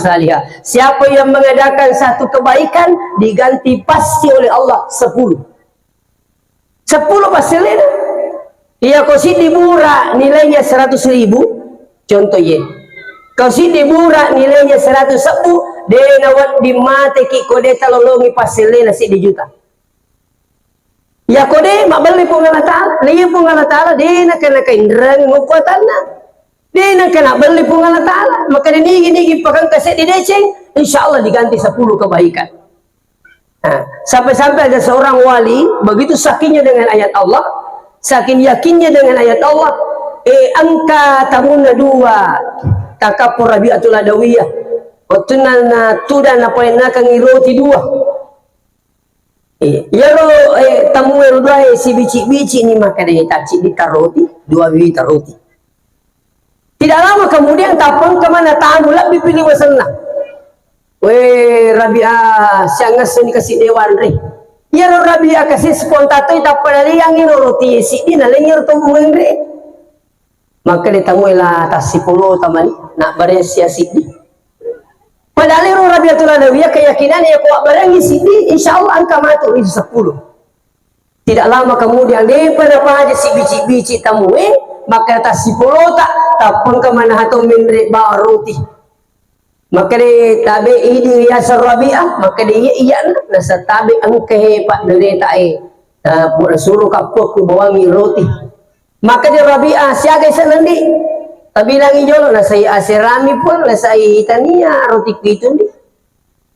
salihah. Siapa yang mengadakan satu kebaikan diganti pasti oleh Allah 10 pasalnya. Iya kau si dibura nilainya 100.000 contoh ye. Kau si dibura nilainya 110 denawat di mate ki kode talolongi pasalnya si di juta. Ya kode mak beli pun Allah Ta'ala, dia pun Allah Ta'ala dia kena kaindrang ngukuatanna. Dia nak kena beli pun Allah Ta'ala. Maka dia nigi pegang kaset di deceng, insya Allah diganti 10 kebaikan. Nah, sampai-sampai ada seorang wali, begitu sakinnya dengan ayat Allah, saking yakinnya dengan ayat Allah, angka tamuna 2, takapur Rabi'atul Adawiyah, otunana tudana poena kangiroti 2. Ya lo tamu erudai si bici-bici ni maka dia taci di taroti, 2 bibi taroti. Tidak lama kemudian tapang kemana tamu lebih pilih wasana. Weh Rabi'ah siang ngasih kasih dewan re. Ya lo Rabi'ah kasih spontato tak pada yang ini roti si ini nalengir tu mengre. Maka ditamuilah tas 10 tamani nak beresia sidi. Padahal lo Rabi'ah tu Adawiyah keyakinan ya kuat barangi sidi insyaallah angka matu itu 10. Tidak lama kemudian dia pada aja si bici-bici tamu maka tas 10 tak tapang kemana hatong minre bawa roti. Maka dia tabi ini ya Rabi'ah maka dia iya nasa tabi angke hebat dari tae suruh kapok ku bawangi roti. Maka dia Rabi'ah siaga senandi tabi langi jolo nasa aserami pun nasa itania roti itu ni.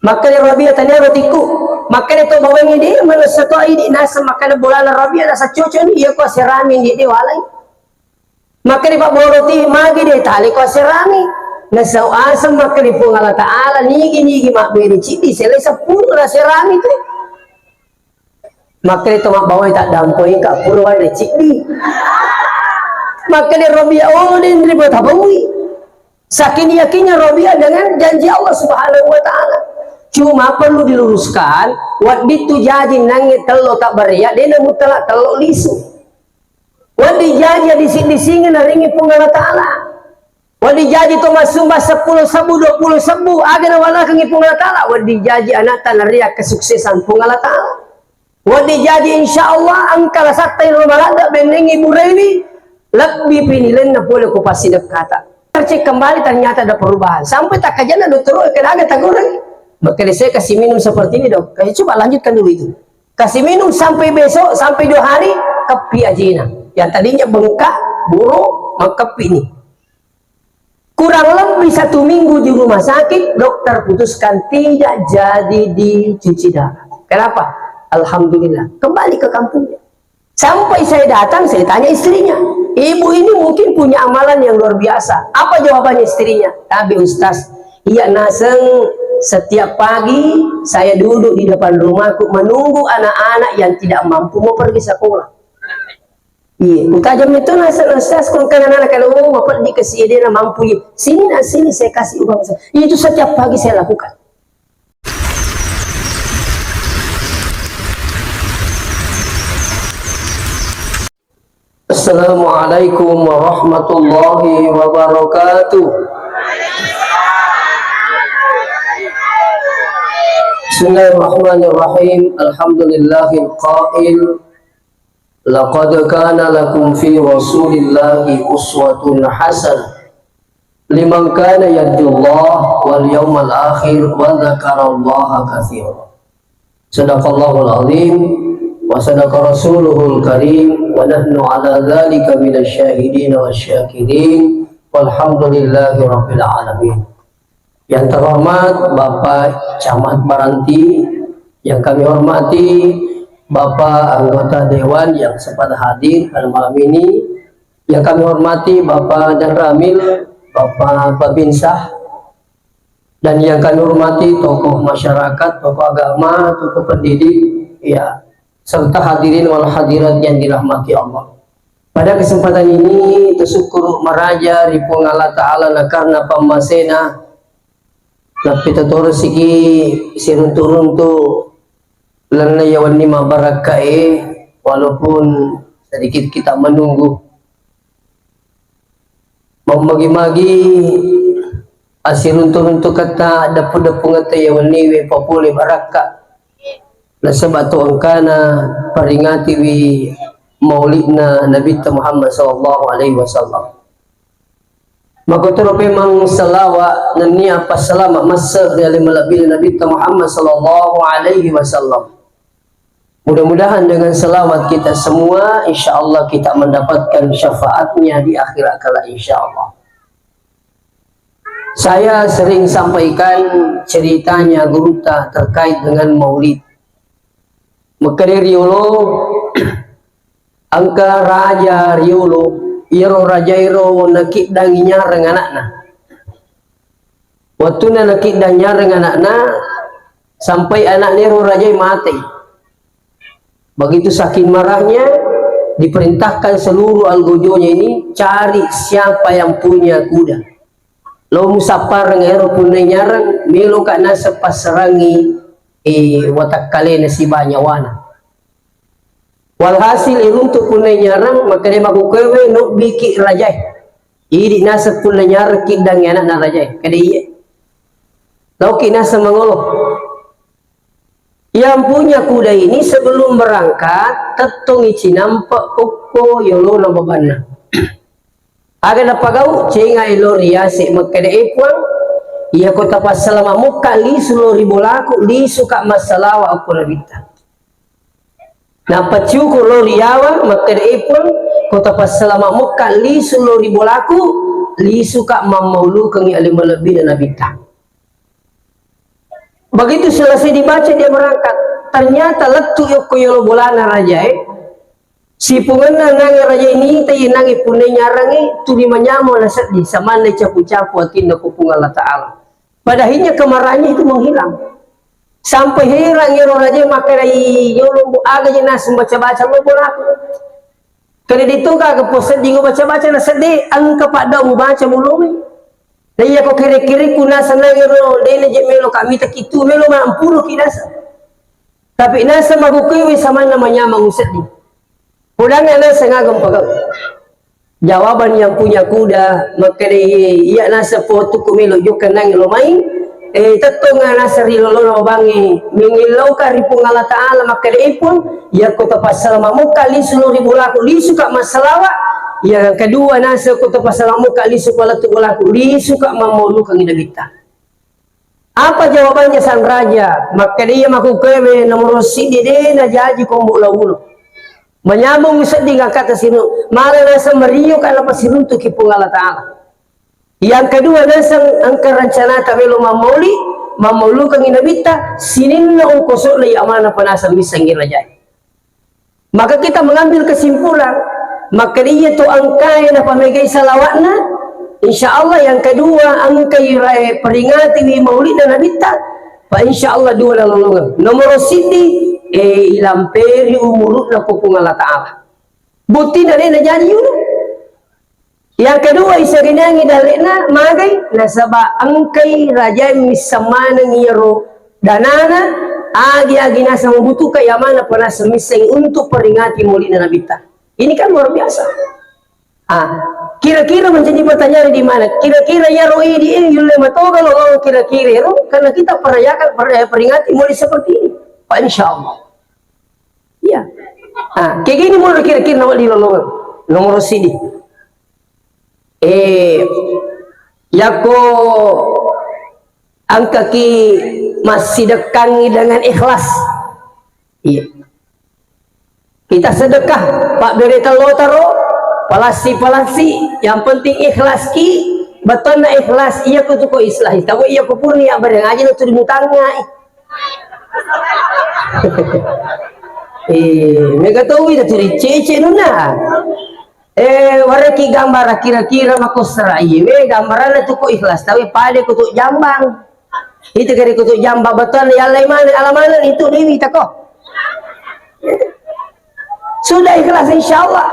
Maka dia Rabi'ah tanya rotiku. Maka dia tu bawangi dia mana satu ini nasa maka dia bola Rabi'ah nasa cucu ni ia ku aserami dia walai. Maka di pak roti magi dia tali ko serami nasau asam maka di pun Allah Ta'ala nigi mak beri citi selesai 10 lah serami tu. Maka itu mak bawai tak dampoi kak puluh ada citi. Maka dia Rabi'ah oh dia nerima tabawi. Saking yakinnya Rabi'ah dengan janji Allah Subhanahu Wa Ta'ala. Cuma perlu diluruskan waktu itu jadi nangit telo tak beria dia mutlak telo lisu. Wadi jadi di sini naringi pun Allah Ta'ala. Wadi jadi tu masumba 10 sabu 20 sabu agar wala kangi pun Allah Ta'ala. Wadi jadi anak tanariak kesuksesan pun Allah Ta'ala. Wadi jadi insyaallah angkala sakta yang malada benengi bureni lebih pinilen na boleh ko pasti kata. Tercek kembali ternyata ada perubahan. Sampai tak kajian ada terus kena ada tagurang. Maka saya kasih minum seperti ini dok. Coba lanjutkan dulu itu. Kasih minum sampai besok sampai 2 hari kepi ajina. Yang tadinya bengkak, buruk, mengkepi ini. Kurang lebih 1 minggu di rumah sakit, dokter putuskan tidak jadi dicuci darah. Kenapa? Alhamdulillah, kembali ke kampungnya. Sampai saya datang, saya tanya istrinya. Ibu ini mungkin punya amalan yang luar biasa. Apa jawabannya istrinya? Tapi Ustaz, iya naseng setiap pagi saya duduk di depan rumahku menunggu anak-anak yang tidak mampu mau pergi sekolah. Iya, utajam itu nasihat kalau anak-anak kalau bapak dikasih dia mampu sini saya kasih uang saya. Itu setiap pagi saya lakukan. Assalamualaikum warahmatullahi wabarakatuh. Bismillahirrahmanirrahim. Alhamdulillahil qail laqad kana lakum fi rasulillahi uswatun hasanah liman kana yarjullaha wal yawmal akhir wa dzakarallaha katsiran. Shadaqallahul azim wa sadaqa rasuluhul karim wa nahnu ala dzalika minasyahidin wasyakirin walhamdulillahi rabbil alamin. Yang terhormat Bapak Camat Baranti, yang kami hormati Bapak anggota Dewan yang sempat hadir pada malam ini, yang kami hormati Bapak dan Ramil, Bapak Babinsah, dan yang kami hormati tokoh masyarakat, tokoh agama, tokoh pendidik, ya, serta hadirin wal hadirat yang dirahmati Allah. Pada kesempatan ini tersyukur meraja ripung Allah Ta'ala karena pamasena tapi tatur sigi sirun turun tu lana yawan ni mabarakai walaupun sedikit kita menunggu memagi-magi asiruntu-runtu kata dapu-dapu ngata ya waniwe papule baraka na sabatu angkana paringati wi maulidna Nabi Muhammad sallallahu alaihi wasallam. Maka memang salawa na niya pasalama masa dari malabil Nabi Muhammad sallallahu alaihi wasallam. Mudah-mudahan dengan salawat kita semua insyaallah kita mendapatkan syafaatnya di akhirat kala insyaallah. Saya sering sampaikan ceritanya Guruta terkait dengan maulid. Maka dari Riolo angka raja Riolo iro raja iro nakit dangi nyareng anakna. Waktu na nakit dangi nyareng anakna sampai anak nero raja mati. Begitu saking marahnya diperintahkan seluruh algojonya ini cari siapa yang punya kuda. Lo musapar ngero punai nyarang melo kak nasa pasarangi watak kale si banyawana. Walhasil iruntuk punai nyarang maka dia makukewe no biki rajai. Idi nasa punai nyarang kidang anak na rajai. Kada iya. Lau ki nasa mangolo. Yang punya kuda ini sebelum berangkat tetung ichi nampak uko yolo na babana. Aga na pagaw cenga ilo riase magkada ipwang iya ko tapas salama muka lisu lo ribolaku lisu ka masalawa ako nabita. Na paciu ko lo riyawa magkada ipwang ko tapas salama muka lisu lo ribolaku lisu ka mamaulu kang alimalabi na nabita. Begitu selesai dibaca dia berangkat. Ternyata letu yoko yolo bolana raja si pungan nang raja ini tayi nangi punai nyarangi tuli manyamo na sedih sama na capu-capu atinda ko pungal Allah Ta'ala. Padahinya kemarahannya itu menghilang. Sampai hilang yolo raja makarai yolo aga jenas baca-baca lo bolaku. Kali itu kagak posen dingo baca-baca na sedih angka pada mu baca mulumi. Daya ko kiri-kiri kuna sana ngero dele je melo kami tak itu melo mampuro kinasa. Tapi nasa magukiwi sama namanya mangusedi. Pulangnya nasa ngagam pagaw. Jawaban yang punya kuda maka iya nasa foto kumelo juga nang main tetong nasa rilolo bangi mingilaw ka ripong Allah Ta'ala maka ipon ya ko tapasal mamuka lisu no ribulaku lisu ka masalawa. Yang kedua nasa ko tapasalamu kali supaya tu bolaku lisu ka mamulu kang inabita. Apa jawabannya sang raja? Maka dia makukewe nomor sidi de na jaji ko mulaulo. Menyambung sedih kata sinu, mara nasa meriu kana pasiruntu ki Allah Ta'ala. Yang kedua nasa angka rencana tabelo mamulu kang inabita sininna ung kosok lay amana panasa misang raja. Maka kita mengambil kesimpulan maka dia tu angkai na pamegay salawatna insyaallah yang kedua angkai peringati wi maulid na nabita pa insyaallah dua na lolongan nomor siti ilamperi umurut na kukung Allah Ta'ala buti na rin na jadi yun yang kedua isa rinangi dalina magay nasaba angkai raja misamana ngiro danana agi-agi nasa membutuh kayamana panasa miseng untuk peringati maulid na nabita. Ini kan luar biasa. Kira-kira menjadi pertanyaan di mana? Kira-kira ya roi di ini yule matoga lo kira-kira karena kita perayakan peringati mulai seperti ini. Pak insyaallah. Iya. Kayak gini mulai kira-kira nama di lolongan. Nomor sini. Yako angka ki masih dekangi dengan ikhlas. Iya. Kita sedekah Pak berita lo taro palasi yang penting ikhlas ki betul na ikhlas iya ko tuko islahi tahu iya ko pun ya bareng aja tu dimutangnya mega tahu itu tu cece nuna wareki gambar kira-kira mako serai gambaran tu ko ikhlas tapi pada kutuk jambang itu kari kutuk jambang betul ya alamanan itu dewi tako sudah ikhlas insyaallah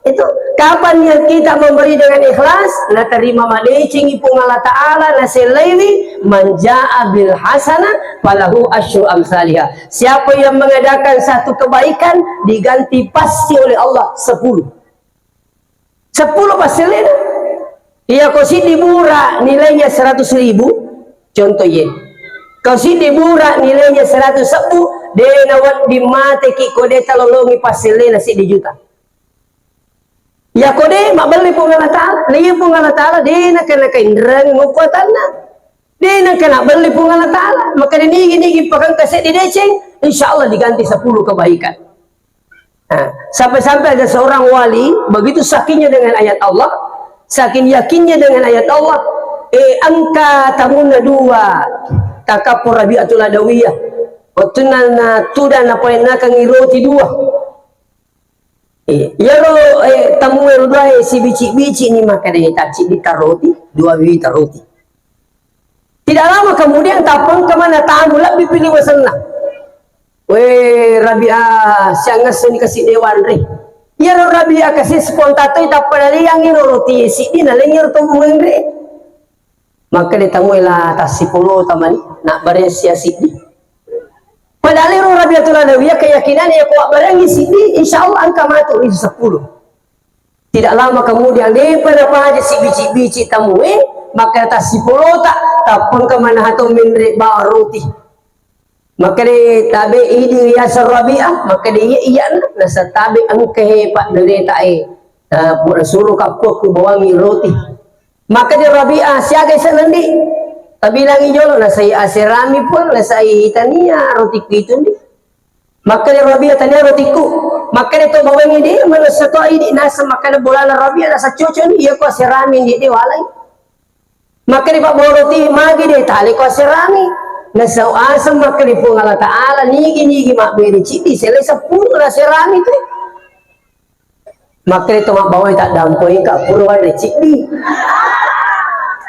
itu kapan yang kita memberi dengan ikhlas na terima madecing ipung Allah Ta'ala na selewi manja'a bil hasanah falahu asyru amsalihah siapa yang mengadakan satu kebaikan diganti pasti oleh Allah 10 pasti lena Iya kau si dibura nilainya 100.000, contoh ye. Kau si dibura nilainya 100.000, dia nawat di mate ki kode talolongi paselena si di juta. Ya kode mak beli pun Allah Ta'ala, dia pun Allah Ta'ala, dia nak kena kaindrang ngukuatanna. Dia nak kena beli pun Allah Ta'ala, maka dia nigi pakai kaset di deceng, insya Allah diganti 10 kebaikan. Nah, sampai-sampai ada seorang wali begitu sakitnya dengan ayat Allah, saking yakinnya dengan ayat Allah, angka tamuna dua takapur Rabi'atul Adawiyah otunana tudan apa yang nakang iroti dua ya lo tamu dua si bici ni maka dia taci di taroti dua biji taroti. Tidak lama kemudian tapang kemana tamu lebih pilih wasanna. Weh Rabi'ah siangas ni kasih dewan re. Ya lo Rabi'ah kasih spontato dapat dari yang roti si di nalengir tu mengre. Maka dia tamu lah tasipolo tamani nak beresia si di. Padahal lo Rabi'atul Adawiyah keyakinan ya kuat barangi si di insyaallah angka matu itu 10. Tidak lama kemudian dia pada aja si bici tamu maka tasipolo tapang kemana atau menre bawa roti. Maka dia tabi ini ya Rabi'ah maka dia iya nasa tabi angke pak dari tae suruh kapok bawangi roti. Maka dia Rabi'ah siaga senandi tabi langi jolo nasa aserami pun nasa tania roti itu ni. Maka dia Rabi'ah tania rotiku maka dia tu bawangi dia mana satu ini nasa maka dia bola Rabi'ah nasa cucu ni ia ku aserami dia walai. Maka dia bawa roti magi dia tali ku aserami nasa asam maka dia pun Allah Ta'ala nigi mak beri citi selesai 10 nasa rami tu. Maka dia tu mak bawa tak dampoi kat purwa dia citi.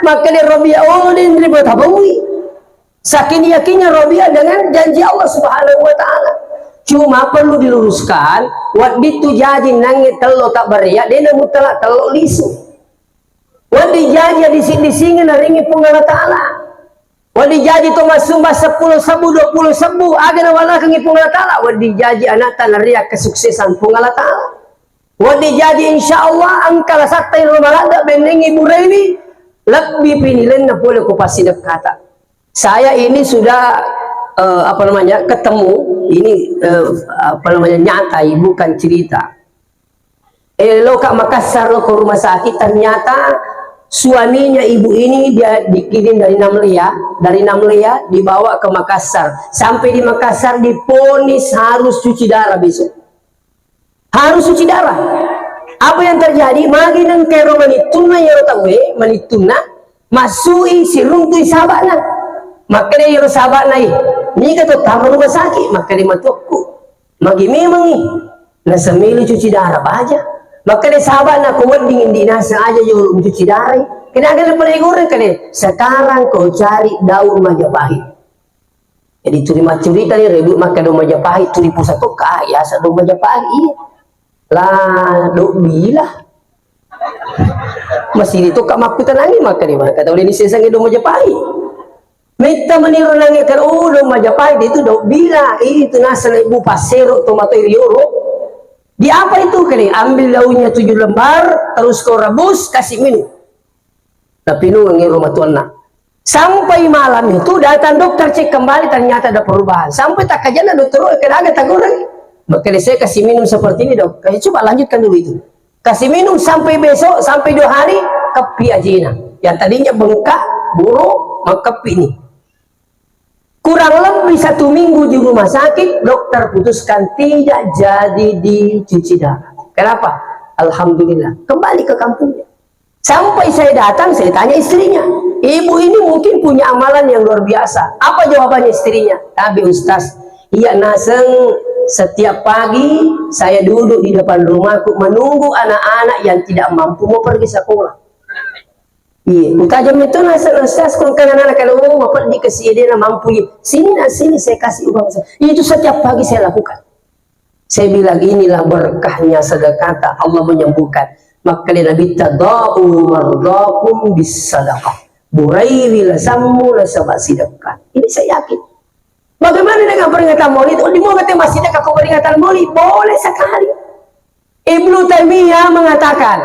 Maka dia Rabi'ah dia nerima tabawi. Saking yakinnya Rabi'ah dengan janji Allah Subhanahu wa Ta'ala. Cuma perlu diluruskan waktu itu jadi nangit telo tak beriak dia nak mutlak telo lisu. Waktu jadi di sini naringi pun Allah Ta'ala. Waktu jadi tu masuk 10 sabu 20 sabu aga wala kang ipung Allah Ta'ala. Waktu jadi anak tanah riak kesuksesan pun Allah Ta'ala. Waktu jadi insyaallah angkala sakta yang malada benengi bureni lebih pinilen na boleh ku pasti kata. Saya ini sudah ketemu ini nyata bukan cerita. Lo ke Makassar lo ke rumah sakit ternyata suaminya ibu ini dia dikirim dari Namlia dibawa ke Makassar. Sampai di Makassar diponis harus cuci darah besok. Harus cuci darah. Apa yang terjadi? Magi nang kero manituna ya rotawe manituna masui si runtui sahabana. Maka dia yoro sahabana ni kata tamu rumah sakit maka dia matuku. Magi memang ni nasa milih cuci darah aja. Maka dia sahabana kau dingin di nasa aja yoro cuci darah. Kena ada pada goreng kali. Sekarang kau cari daun Majapahit. Jadi terima cerita ni rebut maka daun Majapahit tu di pusat tu kaya daun Majapahit. Iya. Lah dok bilah masih itu kak makutan lagi maka di mana kata oleh ni sesang do Majapahit minta meniru lagi kan do Majapahit itu dok bilah itu nasa ibu pasero tomato irioro di apa itu kali ambil daunnya 7 lembar terus kau rebus kasih minum tapi nu ngiru matuanna sampai malam itu datang dokter cek kembali ternyata ada perubahan sampai tak kajana dokter kena ada tagorang. Maka saya kasih minum seperti ini dok. Coba lanjutkan dulu itu. Kasih minum sampai besok, sampai 2 hari, kepi aja. Yang tadinya bengkak, buruk, maka kepi ini. Kurang lebih 1 minggu di rumah sakit, dokter putuskan tidak jadi dicuci darah. Kenapa? Alhamdulillah. Kembali ke kampungnya. Sampai saya datang, saya tanya istrinya. Ibu ini mungkin punya amalan yang luar biasa. Apa jawabannya istrinya? Tapi Ustaz, iya naseng setiap pagi saya duduk di depan rumahku menunggu anak-anak yang tidak mampu mau pergi sekolah. Iya, utajam itu nasihat kalau anak kalau mau pergi ke sini dia mampu sini saya kasih uang saya. Itu setiap pagi saya lakukan. Saya bilang inilah berkahnya sedekah Allah menyembuhkan. Maka Nabi tadau mardakum bis sadaqah. Burairi la sammu la sabah sedekah. Ini saya yakin. Bagaimana dengan peringatan Maulid? Oh, di mana masih ada kau peringatan Maulid? Boleh sekali. Ibnu Taimiyah mengatakan,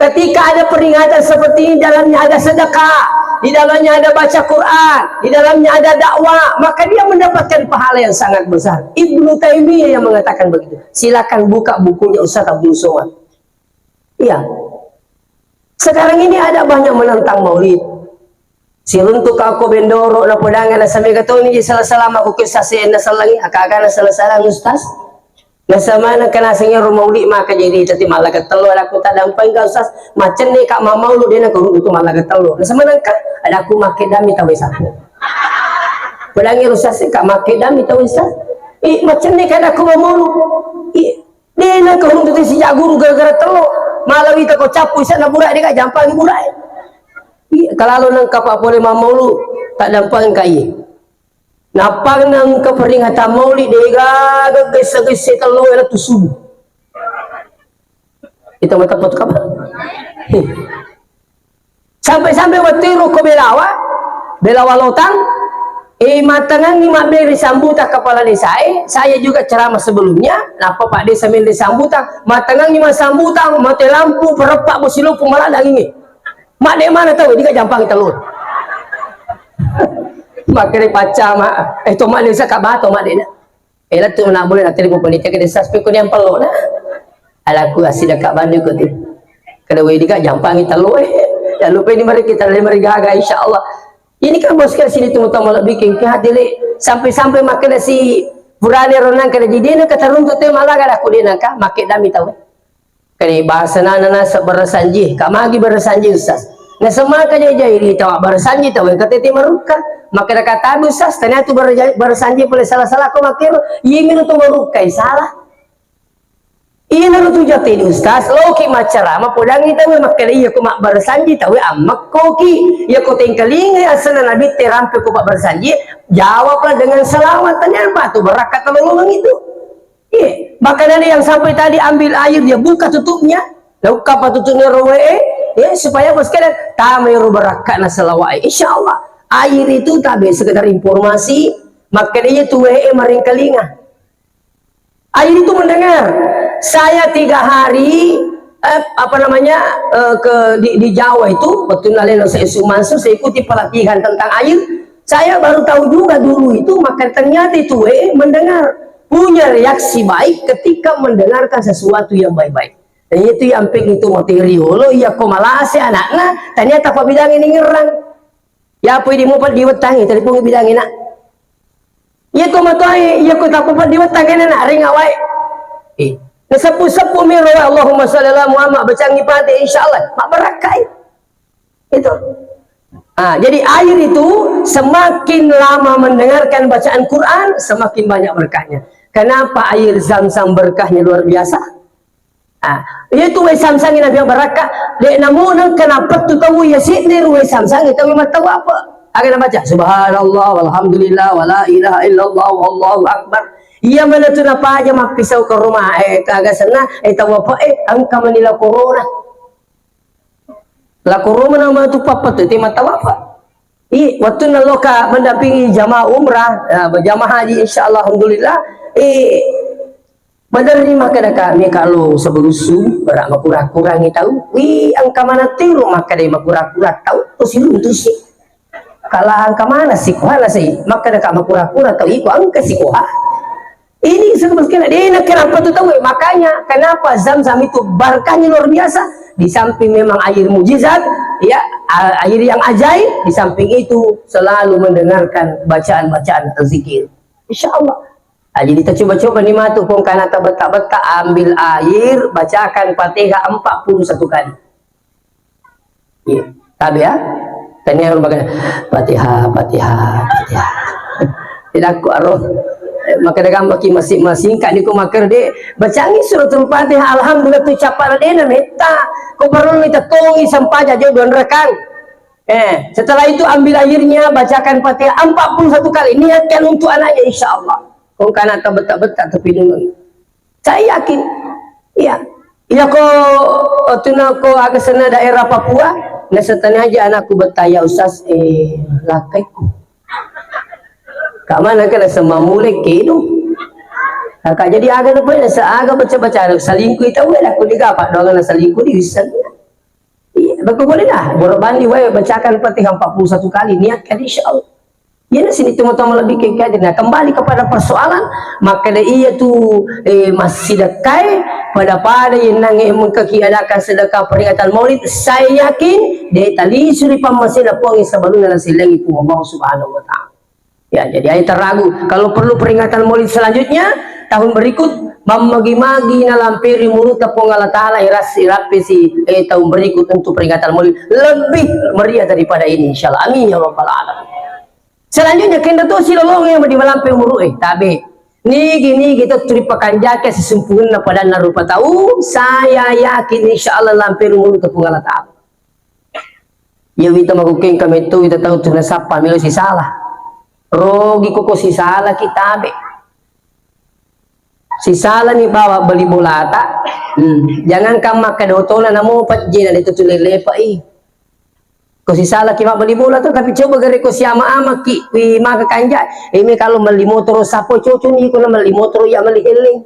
Ketika ada peringatan seperti ini, dalamnya ada sedekah, di dalamnya ada baca Quran, di dalamnya ada dakwah, maka dia mendapatkan pahala yang sangat besar. Ibnu Taimiyah yang mengatakan begitu. Silakan buka bukunya Ustaz Abdul Somad. Iya. Sekarang ini ada banyak menentang maulid. Si untuk aku bendoro na podangan na sampai kata ini salah-salah aku kisah na salangi akak-akak na salah-salah Ustaz. Nasama na kanasingnya rumauli maka jadi tadi malaga telo aku tak dampang ka Ustaz macen ni kak mamau lu dia na kuru itu malaga telo nasama na ka ada aku make dami tahu sapu pulangi Ustaz kak make dami tahu Ustaz macen ni kada aku mamau lu dia na kuru itu si jaguru gara-gara telo malau itu kau capu sana burak dia kak jampang burak kalau nang kapak boleh mamau lu tak dampang kai napang nang keperingatan maulid dia gesa-gesa telo era tu subuh itu mata pot kabar sampai-sampai waktu ru ko belawa lotang matangan ni mak beri sambutan kepala desa saya juga ceramah sebelumnya napa Pak Desa min disambutan matangan ni mas sambutan mati lampu perepak bosilu pumaladang ini mak de mana tahu dia jampang telur makanya pacar mak itu mak desa kak bato mak dia elah tu nak boleh nak telefon panitia ke desa sepikun yang peluk nah alaku asyik dekat bandung kot kada wei dikak jampang kita lu jangan lupa ini mari kita mari gaga insyaallah ini kan bos ke sini tunggu tamu bikin ke hati sampai-sampai makan si purane renang kada jadi nak kata runtut teh malah kada aku dia nak make dami tahu kada bahasa nana seberasanji kamagi berasanji Ustaz nah semua kaja jahili tahu berasanji tahu kata teh maruka maka kata Ustaz ternyata tu berasanji boleh salah-salah aku makir iya minum tu marukai salah iya nalu tu jati Ustaz loki macarama podang itu maka iya aku mak berasanji tahu amak koki iya aku tingkaling asal nabi terampe aku mak berasanji jawablah dengan selawat tanya apa tu berakat tolong itu iya maka dari yang sampai tadi ambil air dia buka tutupnya lalu apa tutupnya rowe ya supaya bos kalian tamiru berakat na selawat insyaallah air itu tak sekedar informasi maka dia tu maring kelinga air itu mendengar saya 3 hari di Jawa itu betul nalena saya Sumansu saya ikuti pelatihan tentang air saya baru tahu juga dulu itu maka ternyata itu mendengar punya reaksi baik ketika mendengarkan sesuatu yang baik-baik dan itu yang penting itu materi lo iya komalase anaknya ternyata apa bidang ini ngerang ya apa di mopat diwetangi telepon bidang ini nak ya ko matoi ya ko tapupan diwetangi nak ring awai sepu-sepu miro Allahumma shalli ala Muhammad baca ngipati insyaallah mak berakai itu jadi air itu semakin lama mendengarkan bacaan Quran semakin banyak berkahnya kenapa air Zam-Zam berkahnya luar biasa itu we Zam-Zam ini yang berkah dek namun kenapa tu tahu ya sini we Zam-Zam itu memang tahu apa akan baca subhanallah walhamdulillah wala ilaha illallah wallahu akbar iya mana tu apa aja mak pisau ke rumah kagak sana tahu apa angka menila corona la corona nama tu papa tu tema tahu apa waktu naloka mendampingi jamaah umrah berjamaah haji insyaallah alhamdulillah menerima kada kami kalau seberusu berak kurang-kurangi tahu angka mana tiru maka dia kurang-kurang tahu tu sih kalau angka mana sih kuala sih maka ada kama kurang-kurang tahu iku angka sih kuala ini sebetulnya dia kenapa tu tahu makanya kenapa Zam-Zam itu berkahnya luar biasa di samping memang air mujizat ya air yang ajaib di samping itu selalu mendengarkan bacaan-bacaan zikir insyaallah jadi kita coba-coba nih matu pun karena betak-betak ambil air bacakan Fatihah 41 kali ya tabi ya tanya berbagai Fatihah tidak ku aroh maka dagang baki masing-masing kan diku makar de bacangi suratul Fatihah alhamdulillah tu capal de na meta ko perlu kita tongi sampai aja don rekan setelah itu ambil airnya bacakan Fatihah 41 kali niatkan untuk anaknya insyaallah kau kana betak-betak tapi dulu saya yakin iya ko agak sana daerah Papua nah setelah aja anakku bertanya Ustaz lakaiku kak mana kena semua mulai kedu kak jadi agak lupa seagak baca-baca selingkuh itu aku digapak doang selingkuh di bisa Baku boleh dah berbandi wae bacakan Fatihah 41 kali, niatkan insyaallah. Ya sini teman-teman lebih ke nah, kembali kepada persoalan maka ia tu masih dekai pada yang nangi mengkiadakan sedekah peringatan Maulid. Saya yakin dia tali suri pamasih puang sebelum nasi lagi pun Allah Subhanahu wa taala. Ya, jadi ayat teragu kalau perlu peringatan Maulid selanjutnya tahun berikut mamagi-magi na lampiri mulut pong Allah taala irapi si tahun berikut untuk peringatan Maulid lebih meriah daripada ini insyaallah. Amin ya rabbal alamin. Selanjutnya kena tu si lolong yang di malampe umur tabe ni gini kita teripakan jaka sesempurna pada narupa tahu saya yakin insyaallah lampir umur ke pengala tahu ya kita makuking kami tu kita tahu tu nasapa milo si salah rogi koko si salah kita be si salah ni bawa beli bola tak jangan kamu kadotona namo patjena itu tu lelepa ko si salah ki beli bola tu tapi coba gare ko si ama ki wi maka kanja ini kalau meli motor sapo cucu ni ko meli motor ya meli eling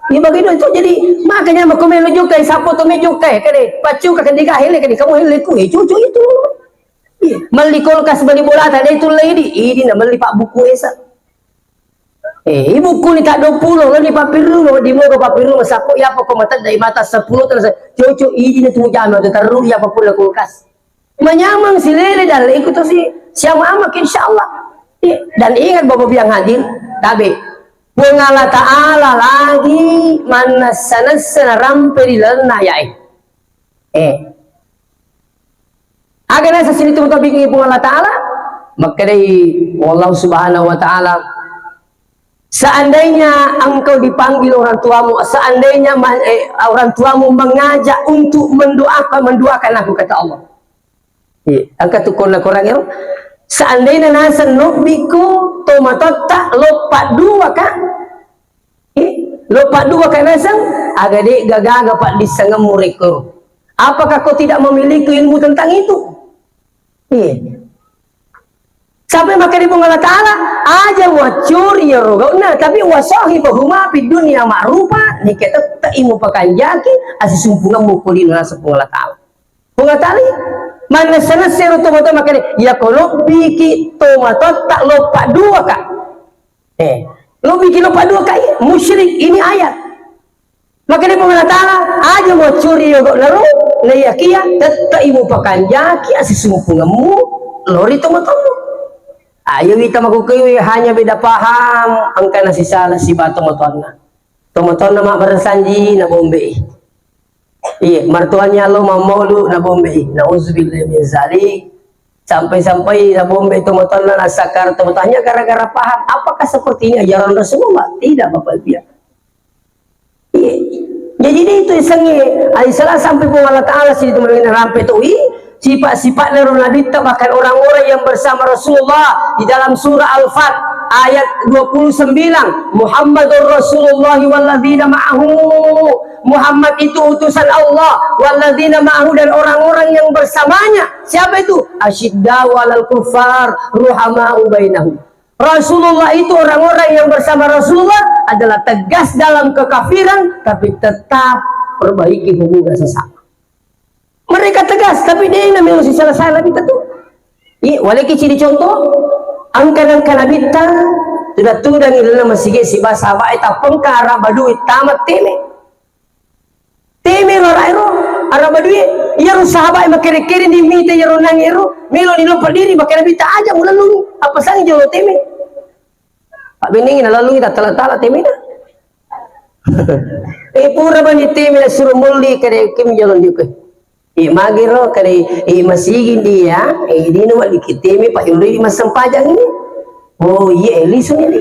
ni begitu itu jadi makanya mau melu juga sapo to mejo kae kade pacu ka kendiga hele kade kamu hele ku cucu itu meli kulkas beli bola tadi itu lady ini na meli pak buku esa ibuku ni tak 20 lo ni papiru lo di moga papiru sapo ya apa mata dari mata 10 terus cucu ini tu jamu tu taruh ya apa pula kulkas menyamang si lele dan ikut tu si siapa amak insyaallah dan ingat bapak yang hadir tabe pengala taala lagi mana sana ramperi lena ya agar nasa sini tu bikin pengala taala maka dari Allah Subhanahu wa taala seandainya engkau dipanggil orang tuamu, seandainya orang tuamu mengajak untuk mendoakan aku kata Allah. Angkat tu korang ya. Seandainya nasa nobiku tomatotta lopat dua kan? Lopat dua kan nasa agak dek gagaga pak disengemuriku. Apakah kau tidak memiliki ilmu tentang itu? Sampai maka di Allah Ta'ala aja wacuri ya roga nah tapi wasahi bahuma di dunia ma'rufa ni kita tak imu pakan jaki asis sumpungan mukulin nasa Allah Ta'ala Allah Ta'ala mana sana seru tomato maka ya kalau biki tomato tak lupa dua kak lo bikin lupa dua kak musyrik ini ayat maka di Allah Ta'ala aja wacuri ya roga lalu na yakia tak imu pakan jaki asis sumpungan mu lori tomato ayo kita makukiwi hanya beda paham angka nasi salah si batu tomatona mak bersanji na bombe iya martuanya lo mamolu na bombe na uzbillah min zalik sampai na bombe tomatona na sakar tomatanya gara-gara paham apakah seperti ini ajaran Rasulullah tidak bapak dia iya jadi itu isengi aisyah sampai pun Allah Ta'ala sini teman-teman rampe tu sifat-sifat Nabi bahkan orang-orang yang bersama Rasulullah di dalam surah Al-Fat ayat 29 Muhammadur Rasulullah walladzina ma'ahu Muhammad itu utusan Allah walladzina ma'ahu dan orang-orang yang bersamanya siapa itu asyidda walal kufar ruhama'u bainahum Rasulullah itu orang-orang yang bersama Rasulullah adalah tegas dalam kekafiran tapi tetap perbaiki hubungan sesama mereka tegas tapi dia namanya si salah Nabi itu walaki ciri contoh angka-angka Nabi sudah tudang ilana masih si bahasa baita pengkara badui tamat teme larairo arab badui ya sahabat makere-kere di mita ya ronang ero melo ni lupa diri maka Nabi tak aja mulalung apa sang jolo teme pak beningin lalu kita tala-tala teme dah pura bani teme suruh muli kare kim jalon juga magiro kare masigin dia di no malikiteme pak yuri masam pajang ini oh iya lisun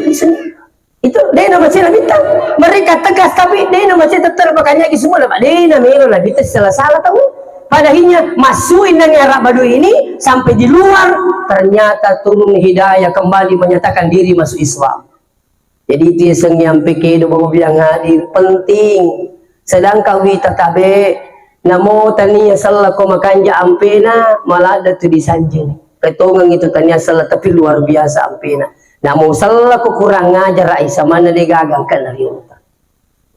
itu dia nama saya bintang mereka tegas tapi dia nama saya tetap makanya semua pak dia nama lah bintang salah tahu padahinya masukin dengan Arab Badui ini sampai di luar ternyata turun hidayah kembali menyatakan diri masuk Islam jadi itu yang pikir bapak bilang hadir penting sedangkan kita tabe namo tania salah ko makanja ampena malah ada tu disanjung petongang itu tania salah tapi luar biasa ampena namo salah ko kurang ngajar Aisyah mana dia gagang kan dari unta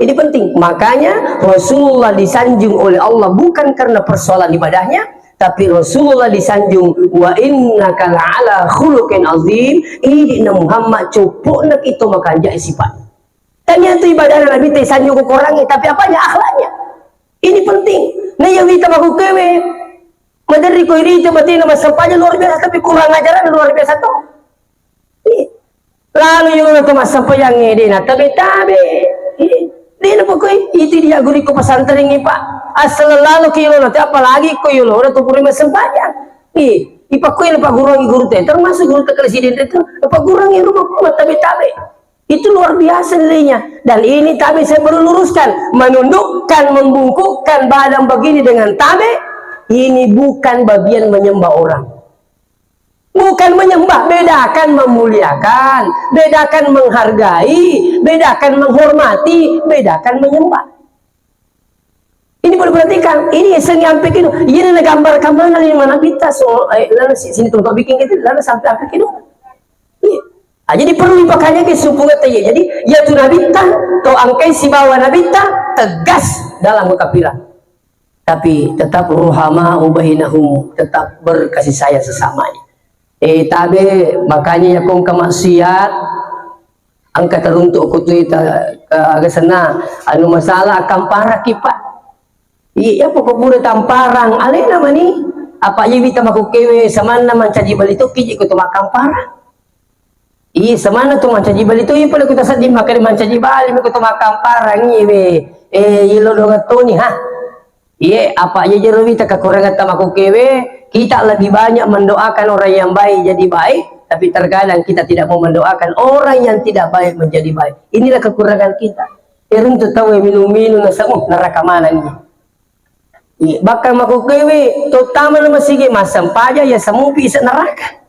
Ini penting. Makanya Rasulullah disanjung oleh Allah bukan karena persoalan ibadahnya, tapi Rasulullah disanjung wa innaka la'ala khuluqin azim. Ini Muhammad cukup nak itu maka jadi sifat. Ternyata ibadah Nabi teh sanjung kurangi, tapi apanya akhlaknya. Ini penting. Nah yang kita maku kewe madari ko ini berarti nama sampahnya luar biasa, tapi kurang ajaran luar biasa tuh. Lalu yung nama sampah yang ini nah tabi-tabi. Dia pokoknya itu dia guru ko pesantren ini Pak. Asal lalu kilo nanti apalagi ko yun udah tuh kurang sembahyang. Ipa ko yung guru teh termasuk guru presiden itu apa kurangi rumah ko tabi-tabi. Itu luar biasa nilainya. Dan ini tabi saya perlu luruskan, menundukkan, membungkukkan badan begini dengan tabi. Ini bukan bagian menyembah orang. Bukan menyembah, bedakan memuliakan, bedakan menghargai, bedakan menghormati, bedakan menyembah. Ini perlu perhatikan. Ini senyampik itu. Ini gambar kamera ini mana kita so, lalu sini tuh bikin gitu, lalu sampai apa gitu. Jadi perlu dipakainya ke suku kata ya. Jadi ya tu nabita, to angkai si bawa nabita tegas dalam kekafiran. Tapi tetap ruhama ubahinahum, tetap berkasih sayang sesamanya. Tabe makanya ya kong kemaksiat angka teruntuk kutu ke sana anu masalah kampara kipat. Iya pokok bude tamparang alena mani apa aja kita maku kewe samana mancaji bali tu kiji kutu makampara. Iya samana tu mancaji bali tu iya pala kutu sadin makari mancaji bali kutu makampara ngiwe ilo dogatoni ha. Iya, apa aja jero kita kekurangan tamaku kewe, kita lebih banyak mendoakan orang yang baik jadi baik, tapi terkadang kita tidak mau mendoakan orang yang tidak baik menjadi baik. Inilah kekurangan kita. Irun tu tahu minum-minum nasamu neraka mana ni? Iya, bakal maku kewe, terutama nama sige masam paja ya semu bisa neraka.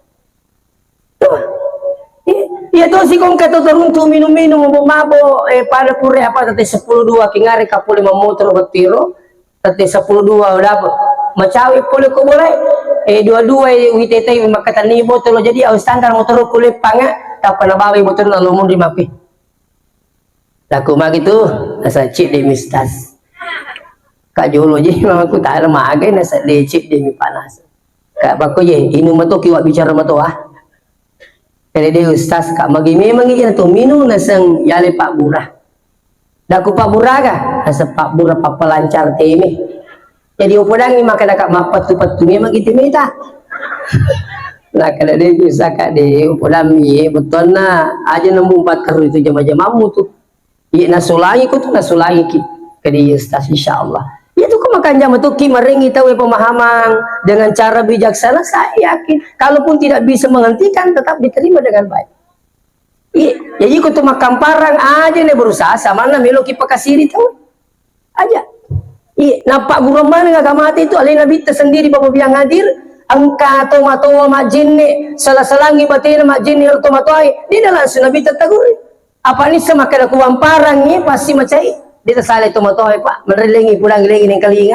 Tuh. Iya tuh si kong kata teruntuk minum-minum mabuk pada pure apa tadi 10-2 kingari kapuli memotor betiro. Tadi 10-2 udah macawi boleh ko boleh 22 WTT makatan ni botol jadi au standar motor kulit panga kapan nabawi motor lalu mun di mapi laku mah gitu asa cip di mistas kak jolo jadi mamaku tak ada magai nasa de cip di panas kak bako je inu mato kiwa bicara mato kali dia ustaz kak magi memang ikan tu minum nasang yale pak burah daku pak buraga asa pak burah pak pelancar teme jadi upodangi maka dakat mapat tu patungnya begitu mita lah kada dia bisa kak de upodami betul na aja nemu 4 karo itu jam-jam mamu tu iya nasulangi ku tu nasulangi ki kadi ustaz insyaallah ya tu makan jam tu ki maringi tahu pemahaman dengan cara bijaksana saya yakin kalaupun tidak bisa menghentikan tetap diterima dengan baik. Iya, jadi kutu makan parang aja nih berusaha sama na meloki pakasiri tahu aja. Iya, nampak guru mana nggak mati itu alih nabi tersendiri bapak biang hadir angka tomato majin nih salah-salangi batin majin nih tomato dia langsung nabi tertaguri. Apa ini semakin aku parang nih pasti macai dia tersalah tomato pak merelengi pulang lagi nih kali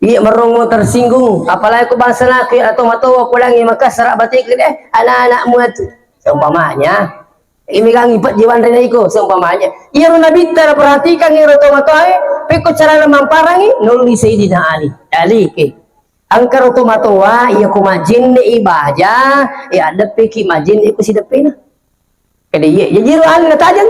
iya merongo tersinggung apalagi aku bangsa laki atau tomato pulangi maka serak batik anak-anakmu itu seumpamanya ini kan ipat jiwan renaiku seumpamanya iya nabi terperhatikan ini rotomatoe peko cara mamparangi nuli Sayyidina Ali ke angkar rotomatoa iya ku majin ni ibaja ya ada peki majin iku si depena kede iya jadi Ali natajang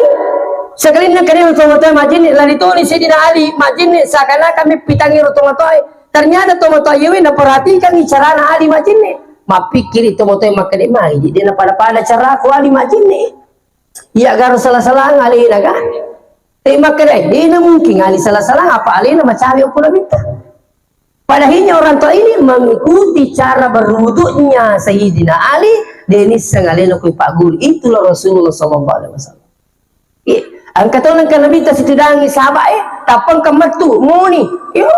sekali na kene rotomatoe majin ni lali to ni Sayyidina Ali majin ni sakana kami pitangi rotomatoe ternyata tomatoe yewe na perhatikan ni cara na Ali majin ni mapikir itu motoy makade mai jadi na pada cara aku ali majin ni ya garo salah-salah ngali naga tema kere di na mungkin ngali salah-salah apa ali na macawi aku na minta padahinya orang tua ini mengikuti cara berwuduknya Sayyidina Ali denis sangaleno ku Pak Guru itulah Rasulullah sallallahu alaihi wasallam angkatan nang kana bita situ dangi sahabat tapang kamatu muni yo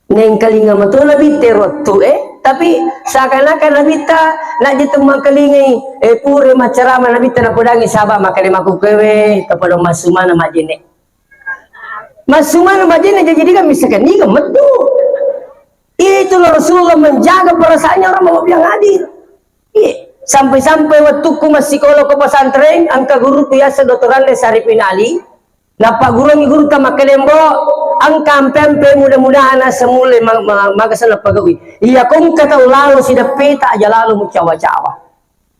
neng kalinga mato nabi terot tu tapi seakan-akan nabi ta nak ditembang kalingai pure macarama nabi ta napodangi sahabat makane maku kewe kepada masumana majene jadi kan misalkan ni metu itulah Rasulullah menjaga perasaannya orang mau yang hadir Sampai-sampai waktu ku masih sekolah ke pesantren, angka guru ku yasa Dr. Sarifin Ali. Napa guru kama kelembo, angka ampe mudah-mudahan semula magasana pagawi. Iya kung kata lalu sida peta aja lalu mu cawa-cawa.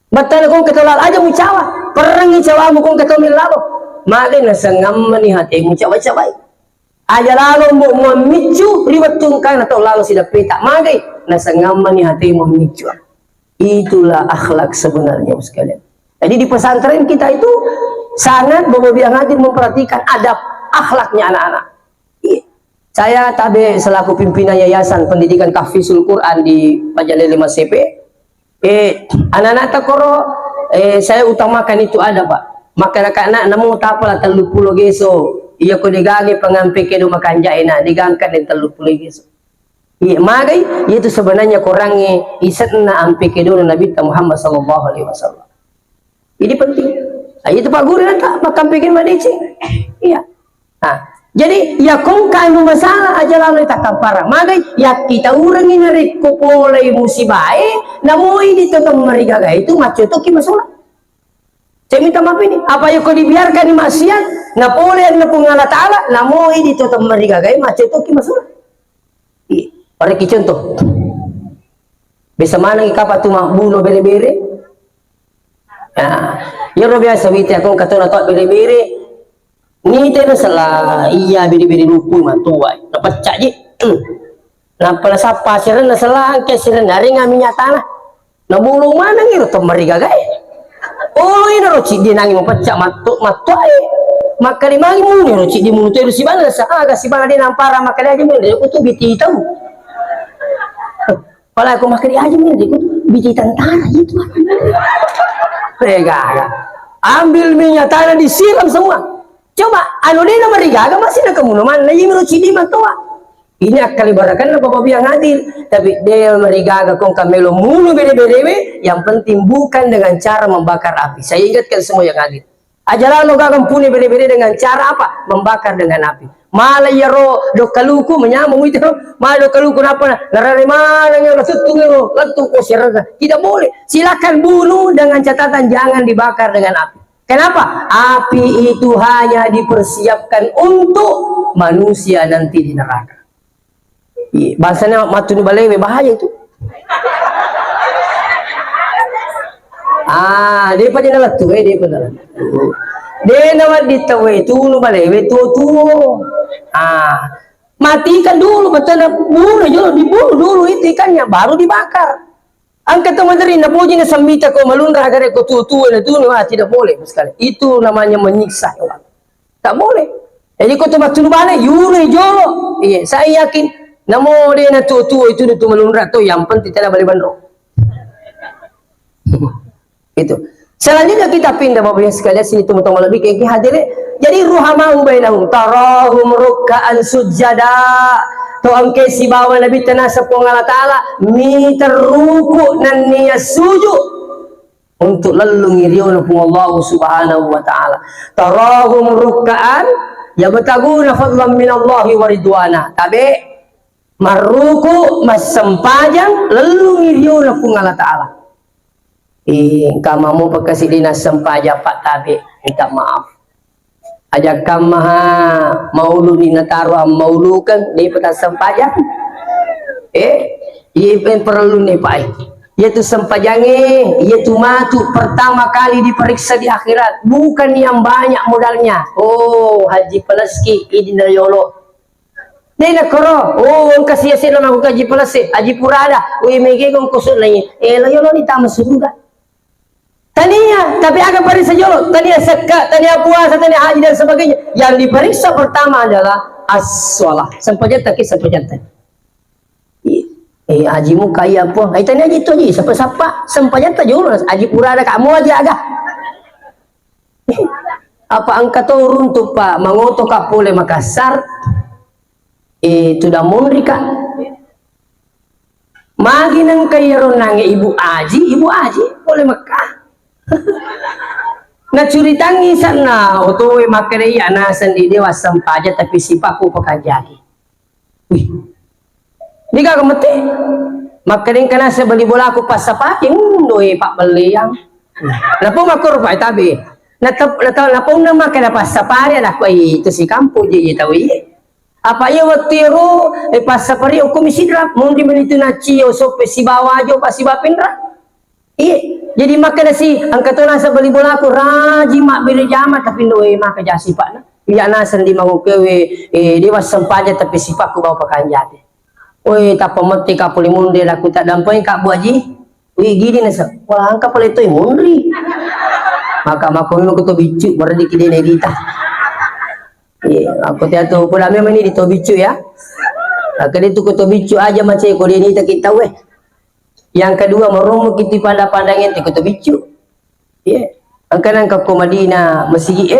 Betul kung kata lalu aja mu cawa. Perangi cawa mu kung kata lalu. Mali na sangam ni hati mu cawa-cawa. Aja lalu mu memicu liwat tungkang atau lalu sida peta. Mali na sangam ni hati mu memicu. Itulah akhlak sebenarnya sekalian. Jadi di pesantren kita itu sangat berbiang hati memperhatikan adab akhlaknya anak-anak. Saya tabe selaku pimpinan Yayasan Pendidikan Tahfidzul Quran di Majalil 5 CP. Anak-anak takoro saya utamakan itu ada Pak. Maka anak namun tapalah 30 geso. Iya ko digagi pengampi kedo makan jaina digangkat dan 30 geso. Iya, magai itu sebenarnya kurangnya isatna ampe kedo Nabi Muhammad sallallahu alaihi wasallam. Ini penting. Nah, itu Pak Guru nanti makan bikin madeci. Iya. Nah, jadi ya kung kanu masalah aja lalu tak kampara. Magai ya kita urang ini reko mulai musibah namu ini tetap mereka itu macu itu masalah. Saya minta maaf ini. Apa yang kau dibiarkan di maksiat, na boleh na pungala taala, namu ini tetap mereka macu itu masalah. Iya. Pada contoh, bisa mana kapan tu mak bunuh bere-bere? Nah, ya biasa witi aku kata nak tak bere-bere. Ni tena salah, iya bere-bere lupu matuai. Dapat cak je. Nampak siapa siran na salah ke siran dari ngaminya tanah. Na bulu mana ngiru tu mereka Oh ini rocik dia nangi mempecak matuai. Maka di mari muni rocik di mulut itu si mana sa aga si mana dia nampara maka dia aja muni aku tu biti tahu. Kalau aku makan aja nih, aku biji tantara itu. Mereka ambil minyak tanah disiram semua. Coba, anu dia nama rigaga masih nak kemunuman, lagi meruci di mantua. Ini akal ibarakan bapak yang hadir, tapi dia merigaga kong kamelo mulu bede-bede. Yang penting bukan dengan cara membakar api. Saya ingatkan semua yang hadir. Ajalah lo gagam puni bede-bede dengan cara apa? Membakar dengan api. Malayaro do kaluku menyamung itu malah do kaluku apa narare mana yang letutung letuk siraga tidak boleh. Silakan bunuh dengan catatan jangan dibakar dengan api. Kenapa? Api itu hanya dipersiapkan untuk manusia nanti di neraka. Bahasanya matunu balewe bahaya itu. Dia pada letuk dia pada letuk. Dia nawat ditawe itu lu balewe tu. Matikan dulu betul bunuh dibunuh dulu itu ikannya baru dibakar. Angkat teman-teman nak puji na sambita ko malundra agar ko tu tidak boleh sekali. Itu namanya menyiksa orang. Tak boleh. Jadi ko tumatun balik yure jolo. Iya, saya yakin namo dia na tu itu malundra tu yang penting tidak boleh bandro. Itu. Selanjutnya kita pindah Bapak Ibu sekalian sini teman-teman lebih kayak hadirin. Jadi ruhamahu bainahum tarahum ruk'an sujada. To angke si bawa Nabi tanasa po Allah Ta'ala mi terruku nan niya sujud untuk lalu ngiriyon po Allah Subhanahu wa Ta'ala. Tarahum ruk'an yabtaguna fadlan min Allah wa ridwana. Tabi maruku mas sempajang lalu ngiriyon po Allah Ta'ala. Kamamu pagkasi dinas sempaja Pak Tabi minta maaf aja kamaha maulu ni nataro ang maulukan di pata sempaja iya perlu nih Pak yaitu sempajange yaitu matu pertama kali diperiksa di akhirat bukan yang banyak modalnya. Oh haji pelaski idin yolo Nena koro, kasih hasil nama haji pelasi, haji purada, mege kong kusut lagi, yolo ni tamas sudah. Tania, tapi agak periksa jolo, tania sekat, tania puasa, tania haji dan sebagainya. Yang diperiksa pertama adalah as-shalah. Sempajata ke sempajata. Hajimu kaya apa? Tania haji itu haji, siapa-siapa sempajata jolo, haji purada kamu aja agak. Apa angkat turun tuh Pak, mangoto Kapolres Makassar. Sudah munrika. Maginang kayo nang Ibu Aji boleh Mekah. Nacuritangi sana otowe makere ana sandi dewa sampaja tapi sipaku pakajagi. Wih. Nika kemete. Makaling kana sa bali bola ko pas sa paking doy pak beli yang. Lapo makur pa tabi. Napong na makana pas sa pare anak ko itu si kampo je tawi. Apa ya waktu ro pas sa pare ko misidra mun di menito na cio so pe si bawa jo pas si bapindra. Jadi makana si angkatona sa bali bola ko raji mak bere jama tapi doy mak jasi pak na. Iya nasan di magukewe dewas sempaja tapi sipak ku bawa pakanjate. Oi tak pemeti ka puli mundi aku tak dampai kak Bu Haji. Wi gini nasa. Wah angka pali toy mundi. Maka makono ko to bicu berdi kide negita. Aku tiap tu pula memang ni di to bicu ya. Kali tu ko to bicu aja macam ko dia ni tak kita weh. Yang kedua meromo kita pada pandangan ti ko to bicu. Angkanan ka ko Madinah masih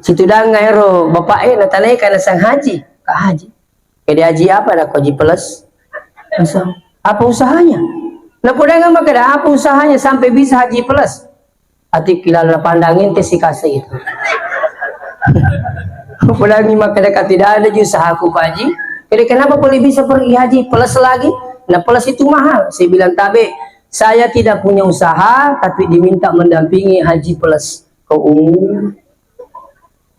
situ dah ngairo bapak na tanai kana sang haji ka haji. Kede haji apa dah haji plus? Apa usahanya? Nah podang makada apa usahanya sampai bisa haji plus? Ati kilala pandangin teh si kasih itu. Podang makada tidak ada usaha aku Pak Haji. Kede kenapa boleh bisa pergi haji plus lagi? Nah plus itu mahal. Saya bilang tabe, saya tidak punya usaha tapi diminta mendampingi haji plus. Kau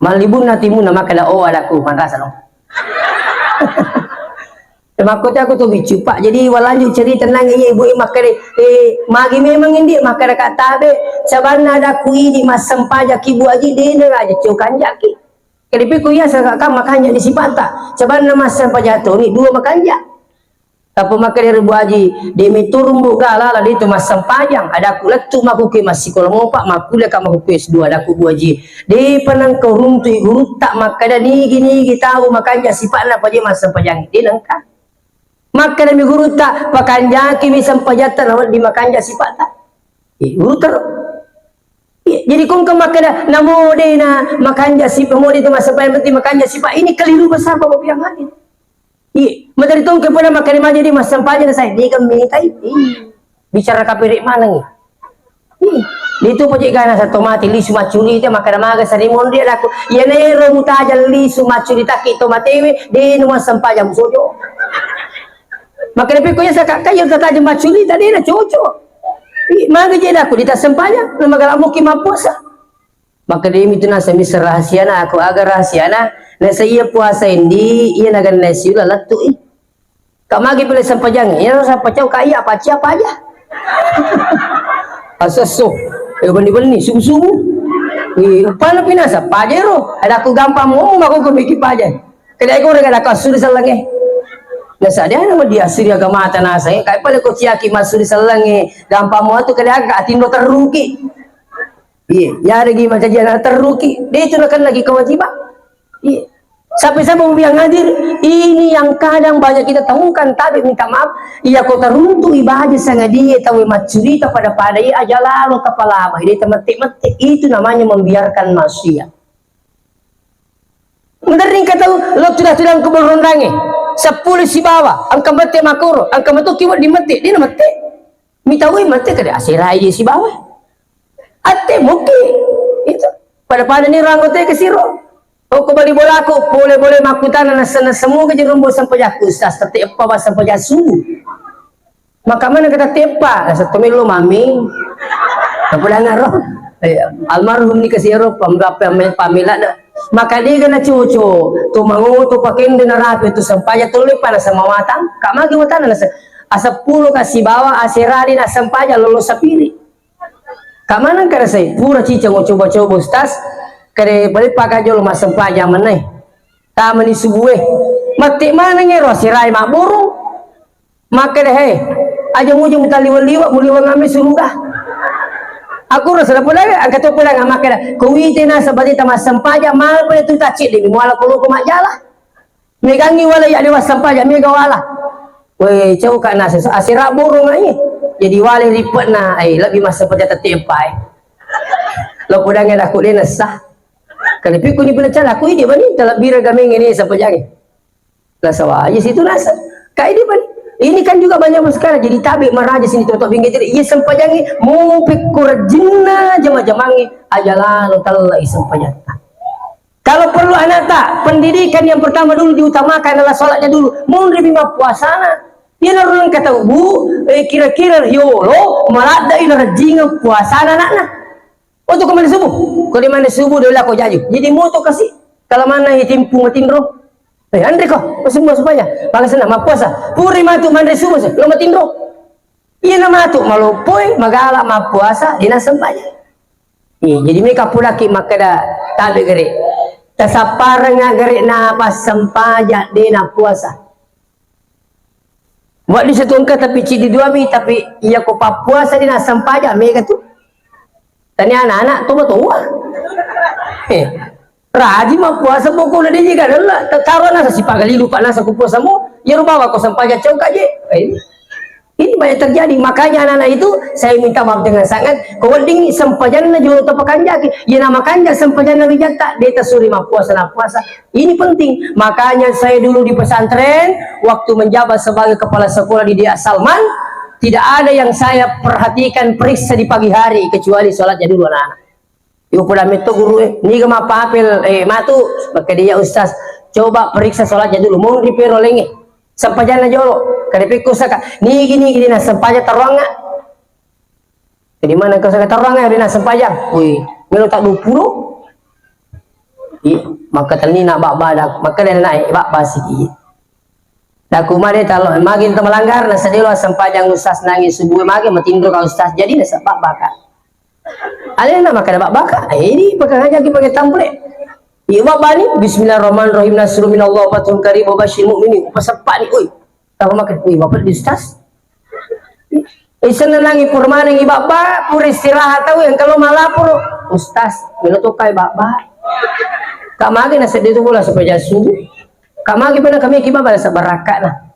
malibun natimu nama kada adaku manrasa no. Makanya aku tuh bicu Pak. Jadi walanjut cerita tenang ibu makare magi memang ini makare kata be sabana ada kui di mas sempaja kibu aji dene aja cokan jaki. Kedipi kuya sakakam makanya di sipata. Sabana mas sempaja tuh ni dua makanya. Tapi makare ribu aji demi turumbu gala lah itu mas sempajang ada aku letu makuke masih kalau mau Pak makule kamu makuke dua ada aku bu aji di penang keruntu guru tak makada ni gini kita tahu makanya sifatnya apa aja mas sempajang ini lengkap. Maka demi guru tak pakanja kimi sampajatan awal di makanja sifat tak. Guru ter. Jadi kung kemakana namo de na makanja sifat mo dito masampaian berarti makanja sifat ini keliru besar bapak yang hadir. Materi tong kepada makani maja di masampajan saya di kami tai. Bicara kapirik mana ni? Itu pojok gana satu mati li sumaculi te makana maga sarimon dia aku. Ya ne remuta jali sumaculi tak itu matewe di numah sampajam sojo. Maka lepas kuya sa kaya kata jembat curi tadi na cocok. Maka je aku di sempanya, nama mau kimapuasa. Maka dia itu nasa misal rahasia na aku agar rahasia na nasa iya puasa ini iya nagan nasi ulah tu kamagi boleh sempajang iya rasa pacau kaya apa aja. Asaso, bani subuh. Upana pinasa pajero ada aku gampang mau aku kemiki pajan. Kedai ko rega ka suri salange. Nasa dia nama dia suri agama tanah saya kai pale ko ciaki masuri salange gampang mau tu kedai ka atindo terruki. Ya lagi macam jana terruki. Dia itu kan lagi kewajiban. Sampai-sampai yang hadir ini yang kadang banyak kita temukan tapi minta maaf ia kota runtuh ibadah sangat dia tahu macurita pada aja lalu tapalama ini temetik-metik itu namanya membiarkan manusia. Menering kata lo tulang kubur rondange 10 si bawa angka metik makuro angka metu kiwat di metik dia metik mitawi metik kada asirai dia si bawa ate mungkin itu pada ini ranggote ke siro. Oh kembali bola aku boleh makutan na semua ke jerumbo sampai jaku sas tapi apa bahasa sampai jasu maka mana kata tepa satu milo mami apa ngaro almarhum ni kasih ero pamila maka dia kena cucu tu mangu tu pakin dina rapi tu sampai tu lepa na sama matang kama gi matang na asa pulo kasih bawa asirari na sampai lolos sapiri kamana kada sai pura cica mau coba-coba ustaz kare balik pakai jolo mas sempaja meneh tamani subuhe mati mana ngero sirai mak burung maka deh aja mujung kita liwat muliwat ngami surga aku rasa pula angkat tu pula ngamak dah kuwi tena sabati tamas sempaja mal pun itu tak cik demi wala kulo ko majalah megangi wala ya dewa sempaja mega wala we cau kan nasi asira burung ai jadi wali ripet na lebih mas sempaja tetempai lo pula ngada aku dia sah kalau pikir ni bila cara aku ini bani dalam bira gaming ini sampai jangan nasa aja situ nasa kayak ini bani ini kan juga banyak sekarang jadi tabik meraja sini tutup pinggir jadi ia sampai jangan mau pikir jinna jama-jamangi aja lalu talai sampai jangan kalau perlu anak tak pendidikan yang pertama dulu diutamakan adalah sholatnya dulu mau lebih puasana Yan naroon kata bu, kira-kira yolo malada ina rajingan puasa anak-anak. Untuk kemana subuh? Kalau mana subuh dulu aku jaju. Jadi moto kasih kalau mana hitimpu matindro. Andre ko, semua supaya bangsa sana mapuasa. Puri matu mandre subuh se, lo matindro. Iya na matu malupoi magala mapuasa dina sempanya. Jadi mereka pula ki makada tabe gere. Tasapar nga gere na pas sempaja dina puasa. Buat di setungka tapi cidi dua mi tapi iya ko papuasa dina sempaja mega tu. Tanya anak-anak tu betul. Raji mah puasa pokok na dia juga adalah taruh nasa si pagali lupa nasa ku puasa mo. Ya rubawa ko sempaja cau kaje. Ini banyak terjadi, makanya anak-anak itu saya minta maaf dengan sangat. Kalau ding sempajan na jual tapakan jaki, ya nama kanja sempajan na bijata, dia suri puasa na puasa. Ini penting. Makanya saya dulu di pesantren, waktu menjabat sebagai kepala sekolah di Dia Salman, tidak ada yang saya perhatikan periksa di pagi hari kecuali sholatnya dulu anak-anak. Ibu pada meto guru, ni gama papel matu, maka dia ustaz coba periksa sholatnya dulu, mau dipero lenge. Sempajan na jolo kada pikku saka ni gini na sempaja terang nga di mana kau saka terang nga dina sempaja ui melo tak 20 maka tani nak bak badak maka dia naik bak basi dak kumade talo magin ta melanggar na sadelo sempajang ustaz nangis subuh mage matindro ka ustaz jadi na sabak baka ale na maka bak baka ini pakai aja pakai tamble. Iwa bani bismillahirrahmanirrahim nasru minallah fathun karim wa basyiril mu'minin pasepak ni oi tahu makan oi bapak di ustaz senenangi purmanang ibaba pur istirahat tahu yang kalau malapur ustaz menutukai baba kamagi na sedetu bola supaya subuh kamagi pernah kami kibaba sa baraka na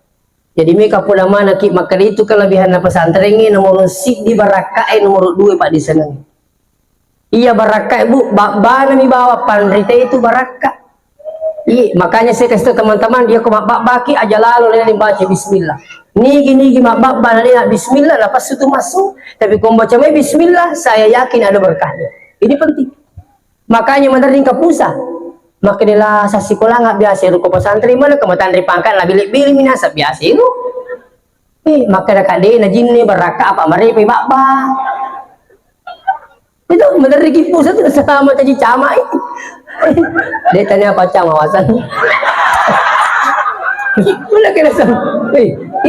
jadi mereka pula mana ki maka itu kelebihan na pesantren ini nomor sik di baraka nomor 2 pak di sana. Iya baraka ibu, bana mi bawa panrita itu baraka. Iya, makanya saya kasih teman-teman dia ke mak baki aja lalu dia baca bismillah. Nigi mak bana dia bismillah lepas itu masuk. Tapi kalau baca bismillah saya yakin ada berkahnya. Ini penting. Makanya menerima puasa. Maka dia lah sekolah nggak biasa ruko pesantren mana kematan dari pangkat lah bilik-bilik minasa biasa itu. Maka dah kade na jinni baraka apa mereka baba. Itu menerima puasa itu sama jadi cama itu. Dia tanya apa cama wawasan. Mana kena sama?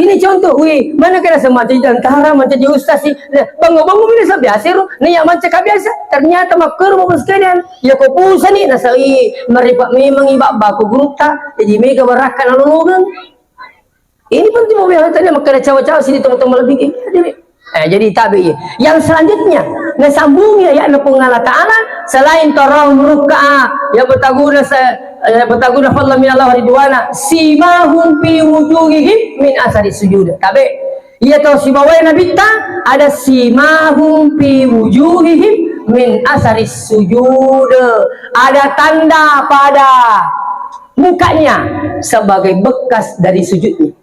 Ini contoh, mana kena sama jadi antara macam jadi ustaz sih. Bangun biasa biasa ru, nih yang macam biasa. Ternyata maker mau sekalian. Ya kau puasa nih, nasai meripak memang ibak baku gruta. Jadi mereka berakan lalu. Ini penting mau biasa tanya makan cawa-cawa sini teman-teman lebih. Jadi tabi. Yang selanjutnya nasambungnya ya Allah Ta'ala selain tarahum ruk'a ya bertaguna fadlan min Allah ridwana simahum fi wujuhihim min asari sujud. Tabi. Ia tahu simawai Nabi ta ada simahum fi wujuhihim min asari sujud. Ada tanda pada mukanya sebagai bekas dari sujudnya.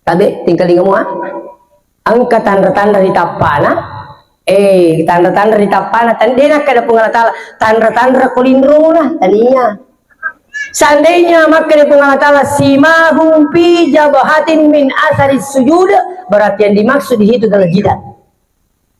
Tabi tinggal di kamu angka tanda-tanda di tapana tanda-tanda di tapana tandina kada pengalatala tanda-tanda kolindro lah tadinya seandainya maka di pengalatala simahum fi jabahatin min asari sujud berarti yang dimaksud di situ adalah jidat.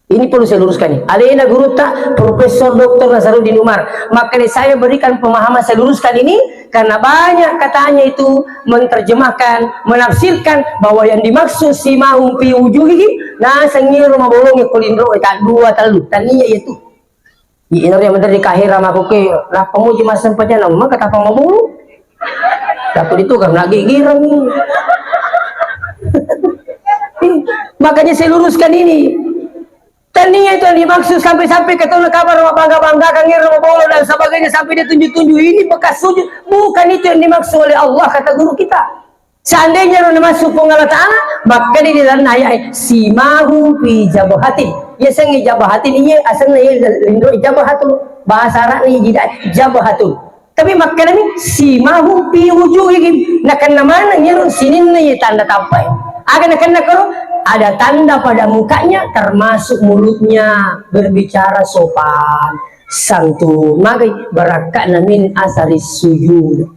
Ini perlu saya luruskan nih. Alena guru tak Profesor Dr. Nasaruddin Umar. Maka saya berikan pemahaman saya luruskan ini karena banyak katanya itu menerjemahkan, menafsirkan bahwa yang dimaksud simahum fi wujuhihim nah sengir rumah bolong kolindro tak dua talu taninya itu. Ini yang menteri kahira aku ke lah pemuji masa sempatnya nama kata apa mau bulu. Tapi itu kan lagi girang nih. Makanya saya luruskan ini. Taninya itu yang dimaksud sampai-sampai ketemu kabar bangga-bangga kangir bolo dan sebagainya sampai dia tunjuk-tunjuk ini bekas sujud bukan itu yang dimaksud oleh Allah kata guru kita. Seandainya yang dimaksud Allah Ta'ala maka di dalam ayat simahu fi jabahatin ya sengi jabahatin ini asalnya lindo jabahatun bahasa Arab ini jabahatun tapi maka ini simahu fi wujuhihim nak nama nang sinin ni tanda tapai akan kalau ada tanda pada mukanya termasuk mulutnya berbicara sopan santun maka barakana min asari sujud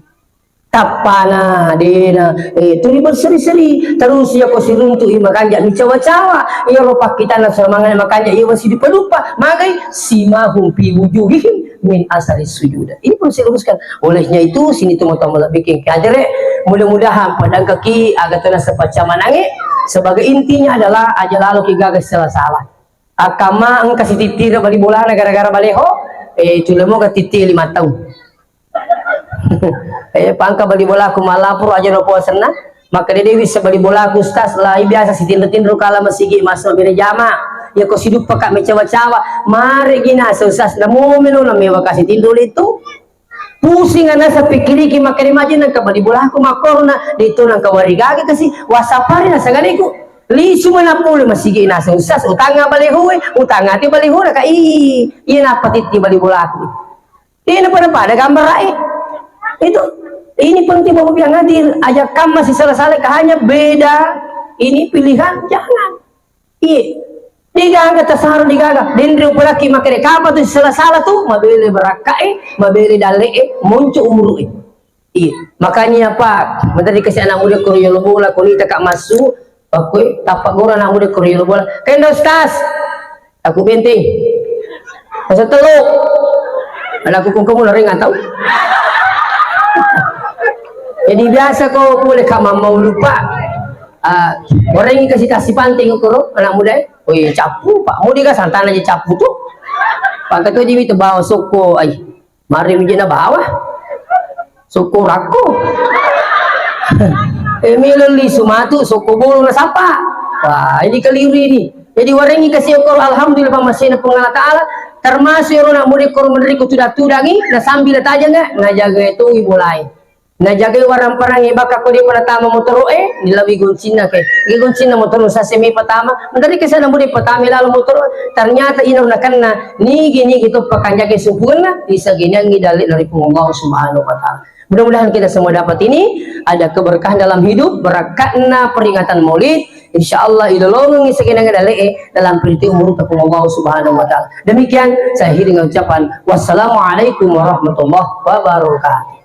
tapana dena itu berseri-seri terus ya ko siruntu makanya ni cawa-cawa ya lupa kita na semangat makanya ia masih dipelupa magai simahum fi wujuhihim min asari sujud. Ini perlu saya luruskan. Olehnya itu sini teman-teman bikin kadere mudah-mudahan padang kaki agak tena sepaca manange sebagai intinya adalah aja lalu ki gagas salah-salah akama ang kasih titir bali bola gara-gara baleho itu lemo ka titir 5 tahun. Pangka bali bola aku malapur aja no puasana maka dia bisa bali bola aku ustaz lah biasa si tindu-tindu kala masigi masuk bere jama ya ko sidup pakak mecawa-cawa mari gina ustaz namu menu na mewa kasih tindu itu pusing ana sa pikiri ki makari maji nang ka bali bola aku makorna dito nang kawarigagi kasi wasapari na sagaliku li cuma na puli masigi na ustaz utanga baleho utang ati baleho na ka iya na patiti bali bola aku ini pada gambar raih itu ini penting bapak yang hadir ajak kamu masih salah-salah hanya beda ini pilihan jangan iya digaga tasaru digaga dendri upalaki makere kapa tuh salah-salah tuh mabele berakai mabele dale muncul umur iya makanya pak menteri kasih anak muda korea bola kulita kak masuk aku tapak gora anak muda korea bola kendo stas aku penting masa teluk ada aku kamu lari nggak tahu. Jadi biasa kau boleh kamu mau lupa orang yang kasih panting kau anak muda oh iya capu pak mau dikasih santan aja capu tuh pak ketua jadi itu bawa soko ay mari menjadi bawah soko raku milih sumatu soko bulu nasapa wah ini keliru ini jadi orang yang kasih kau alhamdulillah masih ada pengalat ta'ala termasuk orang muda kau meneriku sudah tudangi nah sambil aja nggak ngajaga itu ibu lain nah jaga warang perang ibaka ko di pertama motor nilawi guncina kay guncina motor sa semi pertama mentari kasi na mo di pertama lalu motor ternyata inaw na kan na ni gini gitu pakanya kay sempurna bisa gini ang idali dari Allah Subhanahu wa taala. Mudah-mudahan kita semua dapat ini ada keberkahan dalam hidup berakatna peringatan Maulid insyaallah idolong segenang dale dalam perintah umur Allah Subhanahu wa taala. Demikian saya akhiri dengan ucapan wassalamualaikum warahmatullahi wabarakatuh.